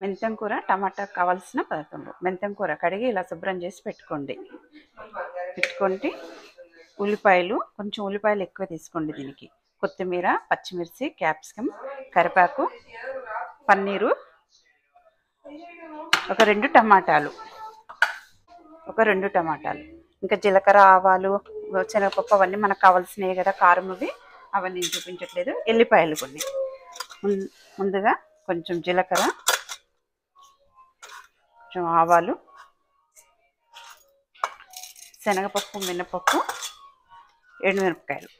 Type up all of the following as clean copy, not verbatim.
మెంతం కూర టమాటా కావాల్సిన పదార్థములు. మెంతం కూర కడిగి ఇలా శుభ్రం చేసి పెట్టుకోండి. ఉల్లిపాయలు కొంచెం ఉల్లిపాయలు ఎక్కువ తీసుకోండి. దీనికి కొత్తిమీర, పచ్చిమిర్చి, క్యాప్సికమ్, కరివేపాకు, పన్నీరు, ఒక రెండు టమాటాలు, ఇంకా జీలకర్ర, ఆవాలు, శనగపప్పు అవన్నీ మనకు కావాల్సినవి కదా. కారం అవన్నీ చూపించట్లేదు. ఎల్లిపాయలు కొన్ని. ముందుగా కొంచెం జీలకర్ర, కొంచెం ఆవాలు, శనగపప్పు, మినపప్పు, ఎండుమిరపకాయలు,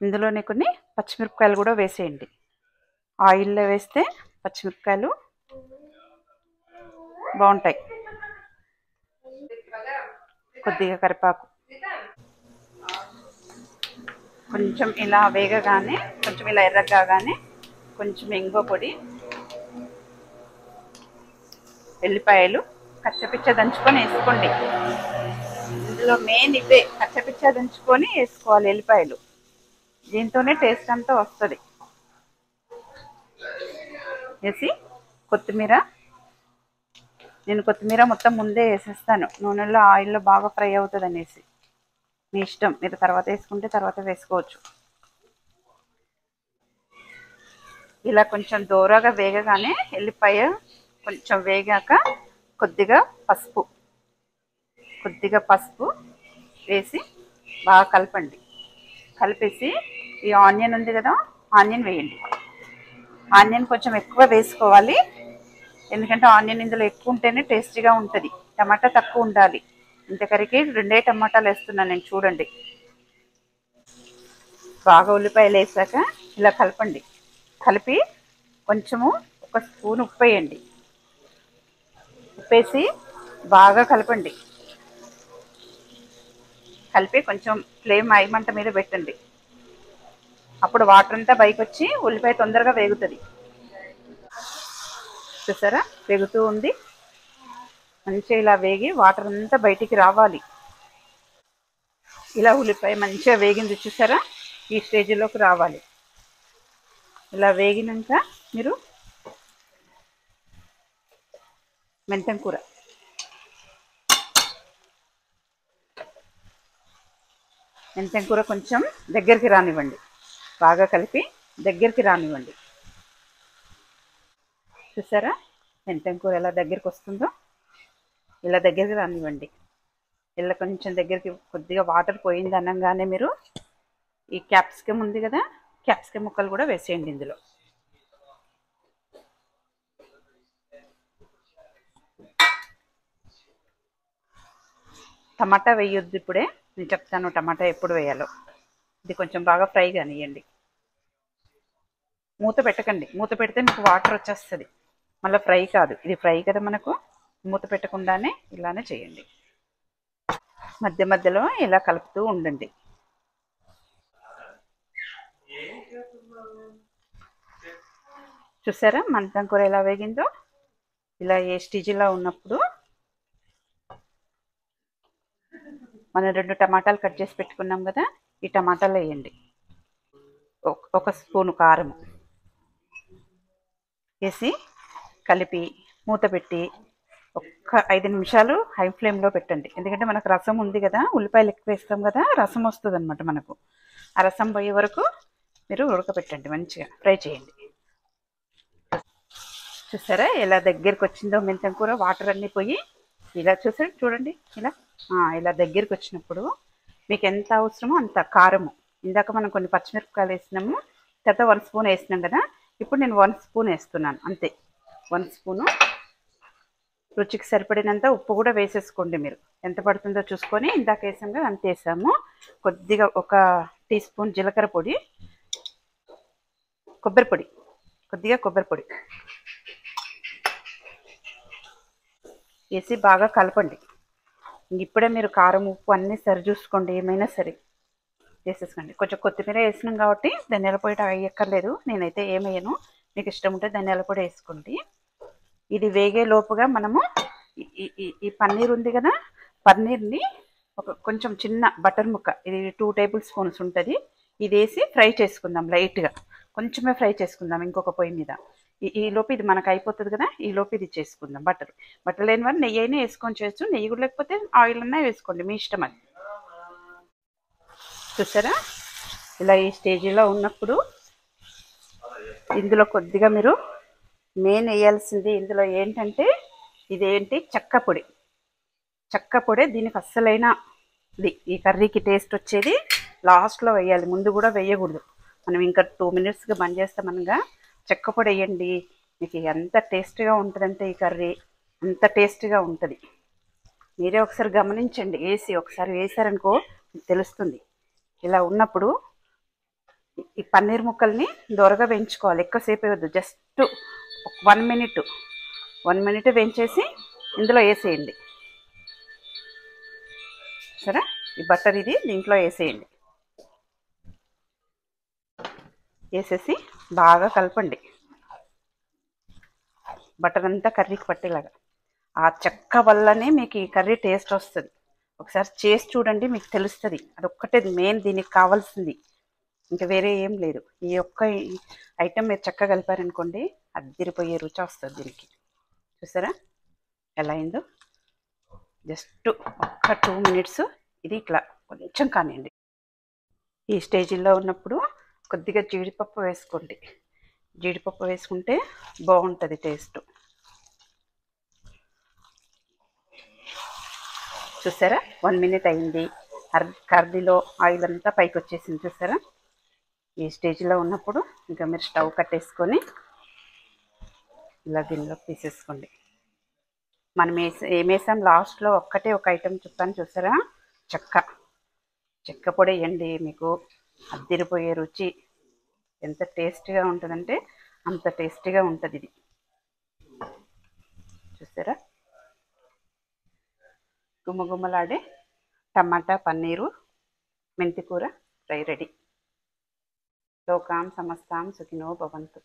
ఇందులోనే కొన్ని పచ్చిమిరపకాయలు కూడా వేసేయండి. ఆయిల్లో వేస్తే పచ్చిమిరపకాయలు బాగుంటాయి. కొద్దిగా కరివేపాకు. కొంచెం ఇలా వేగగానే, కొంచెం ఇలా ఎర్రగానే కొంచెం ఇంగువ పొడి, ఎల్లిపాయలు కచ్చపిచ్చ దంచుకొని వేసుకోండి. ఇందులో మెయిన్ ఇవే, కచ్చపిచ్చ దంచుకొని వేసుకోవాలి ఎల్లిపాయలు. దీంతోనే టేస్ట్ అంతా వస్తుంది. వేసి కొత్తిమీర, నేను కొత్తిమీర మొత్తం ముందే వేసేస్తాను. నూనెలో ఆయిల్లో బాగా ఫ్రై అవుతుంది అనేసి. మీ ఇష్టం, మీరు తర్వాత వేసుకుంటే తర్వాత వేసుకోవచ్చు. ఇలా కొంచెం దూరగా వేగగానే ఎల్లిపాయ కొంచెం వేగాక కొద్దిగా పసుపు వేసి బాగా కలపండి. కలిపేసి ఈ ఆనియన్ ఉంది కదా, ఆనియన్ వేయండి. ఆనియన్ కొంచెం ఎక్కువ వేసుకోవాలి, ఎందుకంటే ఆనియన్ ఇందులో ఎక్కువ ఉంటేనే టేస్టీగా ఉంటుంది. టమాటా తక్కువ ఉండాలి. ఇంత కరికి 2 టమాటాలు వేస్తున్నాను నేను, చూడండి. బాగా ఉల్లిపాయలు వేసాక ఇలా కలపండి. కలిపి కొంచెము ఒక స్పూన్ ఉప్పు వేయండి. ఉప్పేసి బాగా కలపండి. కలిపి కొంచెం ఫ్లేమ్ హై మంట మీద పెట్టండి. అప్పుడు వాటర్ అంతా పైకి వచ్చి ఉల్లిపాయ తొందరగా వేగుతుంది. చూసారా, వేగుతూ ఉంది. మంచిగా ఇలా వేగి వాటర్ అంతా బయటికి రావాలి. ఇలా ఉల్లిపాయ మంచిగా వేగింది చూసారా, ఈ స్టేజ్లోకి రావాలి. ఇలా వేగినాక మీరు మెంతం కూర కొంచెం దగ్గరికి రానివ్వండి. బాగా కలిపి దగ్గరికి రానివ్వండి. చూసారా, మెంతం కూర ఎలా దగ్గరికి వస్తుందో, ఇలా దగ్గరికి రానివ్వండి. ఇలా కొంచెం దగ్గరికి కొద్దిగా వాటర్ పోయింది అనగానే మీరు ఈ క్యాప్సికమ్ ఉంది కదా, క్యాప్సికమ్ ముక్కలు కూడా వేసేయండి ఇందులో. టమాటా వేయొద్దు ఇప్పుడే, నేను చెప్తాను టమాటా ఎప్పుడు వేయాలో. ఇది కొంచెం బాగా ఫ్రై కానివ్వండి. మూత పెట్టకండి, మూత పెడితే మీకు వాటర్ వచ్చేస్తుంది, మళ్ళీ ఫ్రై కాదు. ఇది ఫ్రై కదా మనకు. మూత పెట్టకుండానే ఇలానే చేయండి. మధ్య మధ్యలో ఇలా కలుపుతూ ఉండండి. చూసారా మెంతం కూర ఎలా వేగిందో. ఇలా ఏ స్టేజ్లో ఉన్నప్పుడు మనం 2 టమాటాలు కట్ చేసి పెట్టుకున్నాం కదా, ఈ టమాటాలు వేయండి. ఒక స్పూను కారం వేసి కలిపి మూత పెట్టి ఒక్క 5 నిమిషాలు హై ఫ్లేమ్లో పెట్టండి. ఎందుకంటే మనకు రసం ఉంది కదా, ఉల్లిపాయలు ఎక్కువ వేస్తాం కదా, రసం వస్తుంది అనమాట మనకు. ఆ రసం పోయే వరకు మీరు ఉడకపెట్టండి, మంచిగా ఫ్రై చేయండి. చూసారా ఎలా దగ్గరికి వచ్చిందో మెంతం కూర, వాటర్ అన్నీ పోయి. ఇలా చూడండి, ఇలా దగ్గరికి వచ్చినప్పుడు మీకు ఎంత అవసరమో అంత కారము. ఇందాక మనం కొన్ని పచ్చిమిరపకాయలు వేసినాము, తర్వాత 1 స్పూన్ వేసినాం కదా, ఇప్పుడు నేను 1 స్పూన్ వేస్తున్నాను అంతే. 1 స్పూను. రుచికి సరిపడినంత ఉప్పు కూడా వేసేసుకోండి. మీరు ఎంత పడుతుందో చూసుకొని, ఇందాక వేసాం కదా అంత వేసాము. కొద్దిగా 1 టీ స్పూన్ జీలకర్ర పొడి, కొద్దిగా కొబ్బరి పొడి వేసి బాగా కలపండి. ఇప్పుడే మీరు కారం, ఉప్పు అన్నీ సరి చూసుకోండి, ఏమైనా సరే వేసేసుకోండి. కొంచెం కొత్తిమీర వేసినాం కాబట్టి ధనియాల పొడి వేయక్కర్లేదు, నేనైతే ఏమేయను. మీకు ఇష్టం ఉంటే ధనియాల పొడి వేసుకోండి. ఇది వేగే లోపుగా మనము ఈ పన్నీర్ ఉంది కదా, పన్నీర్ని కొంచెం చిన్న బటర్ ముక్క, ఇది 2 టేబుల్ స్పూన్స్ ఉంటుంది, ఇది వేసి ఫ్రై చేసుకుందాం లైట్గా. కొంచెమే ఫ్రై చేసుకుందాం ఇంకొక పొయ్యి మీద. ఈ లోపు ఇది మనకు అయిపోతుంది కదా, ఈ లోపు ఇది చేసుకుందాం. బటర్ లేని వారు నెయ్యి అయినా వేసుకొని చేయొచ్చు, నెయ్యి కూడా లేకపోతే ఆయిల్ అన్నా వేసుకోండి, మీ ఇష్టం అది. చూసారా, ఇలా ఈ స్టేజీలో ఉన్నప్పుడు ఇందులో కొద్దిగా మీరు మెయిన్ వేయాల్సింది ఇందులో ఏంటంటే, ఇదేంటి చెక్క పొడి. దీనికి అస్సలైన ఈ కర్రీకి టేస్ట్ వచ్చేది లాస్ట్లో వేయాలి, ముందు కూడా వేయకూడదు. మనం ఇంకా 2 మినిట్స్గా బంద్ చేస్తామనగా చెక్క పొడి వేయండి, మీకు ఎంత టేస్ట్గా ఉంటుందంటే ఈ కర్రీ అంత టేస్ట్గా ఉంటుంది. మీరే ఒకసారి గమనించండి, ఒకసారి వేసారనుకో తెలుస్తుంది. ఇలా ఉన్నప్పుడు ఈ పన్నీర్ ముక్కల్ని దోరగా వేయించుకోవాలి, ఎక్కువసేపు వేయద్దు, జస్ట్ 1 మినిట్ వేయించేసి ఇందులో వేసేయండి. సరే, ఈ బటర్ ఇది దీంట్లో వేసేయండి, వేసేసి బాగా కలపండి, బటర్ అంతా కర్రీకి పట్టేలాగా. ఆ చెక్క వల్లనే మీకు ఈ కర్రీ టేస్ట్ వస్తుంది. ఒకసారి చేసి చూడండి, మీకు తెలుస్తుంది. అదొక్కటే మెయిన్ దీనికి కావాల్సింది, ఇంకా వేరే ఏం లేదు. ఈ ఒక్క ఐటెం మీరు చక్కగా కలిపారనుకోండి, అద్దిరిపోయే రుచి వస్తుంది దీనికి. చూసారా ఎలా అయిందో? జస్ట్ ఒక్క 2 మినిట్స్ ఇది ఇట్లా కొంచెం కానివ్వండి. ఈ స్టేజీలో ఉన్నప్పుడు కొద్దిగా జీడిపప్పు వేసుకోండి, జీడిపప్పు వేసుకుంటే బాగుంటుంది టేస్ట్. చూసారా 1 మినిట్ అయింది, కర్రీలో ఆయిల్ అంతా పైకి వచ్చేసింది. చూసారా, ఈ స్టేజ్లో ఉన్నప్పుడు ఇంకా మీరు స్టవ్ కట్టేసుకొని ఇలా గిన్నెలో తీసేసుకోండి. మనం ఏమేసాం లాస్ట్లో ఒక్కటే ఒక ఐటెం చెప్పాను చూసారా, చెక్క పొడి వేయండి, మీకు అద్దిరిపోయే రుచి. ఎంత టేస్టీగా ఉంటుందంటే అంత టేస్టీగా ఉంటుంది ఇది. చూసారా, గుమ్మగుమ్మలాడే టమాటా పన్నీరు మెంతికూర ఫ్రై రెడీ. లోకాం సమస్తాం సుఖినో భవంతు.